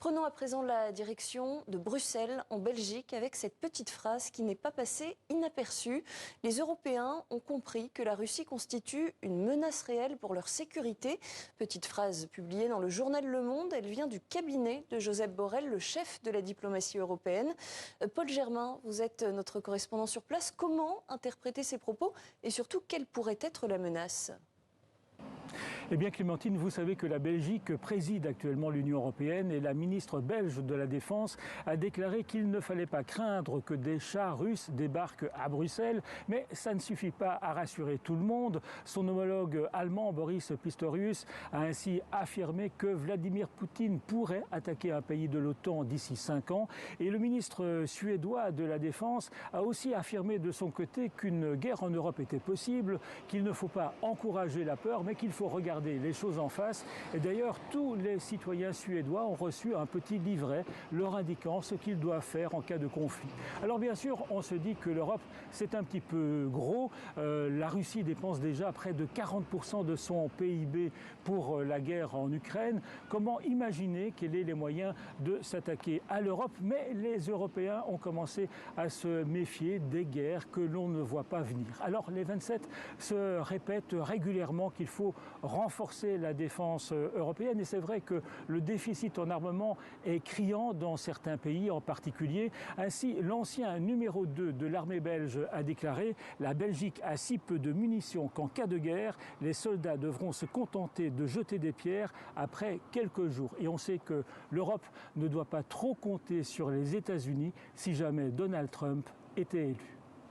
Prenons à présent la direction de Bruxelles, en Belgique, avec cette petite phrase qui n'est pas passée inaperçue. Les Européens ont compris que la Russie constitue une menace réelle pour leur sécurité. Petite phrase publiée dans le journal Le Monde. Elle vient du cabinet de Josep Borrell, le chef de la diplomatie européenne. Paul Germain, vous êtes notre correspondant sur place. Comment interpréter ces propos et surtout, quelle pourrait être la menace ? Eh bien Clémentine, vous savez que la Belgique préside actuellement l'Union européenne et la ministre belge de la Défense a déclaré qu'il ne fallait pas craindre que des chars russes débarquent à Bruxelles, mais ça ne suffit pas à rassurer tout le monde. Son homologue allemand Boris Pistorius a ainsi affirmé que Vladimir Poutine pourrait attaquer un pays de l'OTAN d'ici 5 ans et le ministre suédois de la Défense a aussi affirmé de son côté qu'une guerre en Europe était possible, qu'il ne faut pas encourager la peur mais qu'il faut regarder les choses en face. Et d'ailleurs, tous les citoyens suédois ont reçu un petit livret leur indiquant ce qu'ils doivent faire en cas de conflit. Alors bien sûr, on se dit que l'Europe, c'est un petit peu gros. La Russie dépense déjà près de 40% de son PIB pour la guerre en Ukraine. Comment imaginer qu'elle ait les moyens de s'attaquer à l'Europe? Mais les Européens ont commencé à se méfier des guerres que l'on ne voit pas venir. Alors les 27 se répètent régulièrement qu'il faut renforcer la défense européenne et c'est vrai que le déficit en armement est criant dans certains pays en particulier. Ainsi, l'ancien numéro 2 de l'armée belge a déclaré « La Belgique a si peu de munitions qu'en cas de guerre, les soldats devront se contenter de jeter des pierres après quelques jours ». Et on sait que l'Europe ne doit pas trop compter sur les États-Unis si jamais Donald Trump était élu.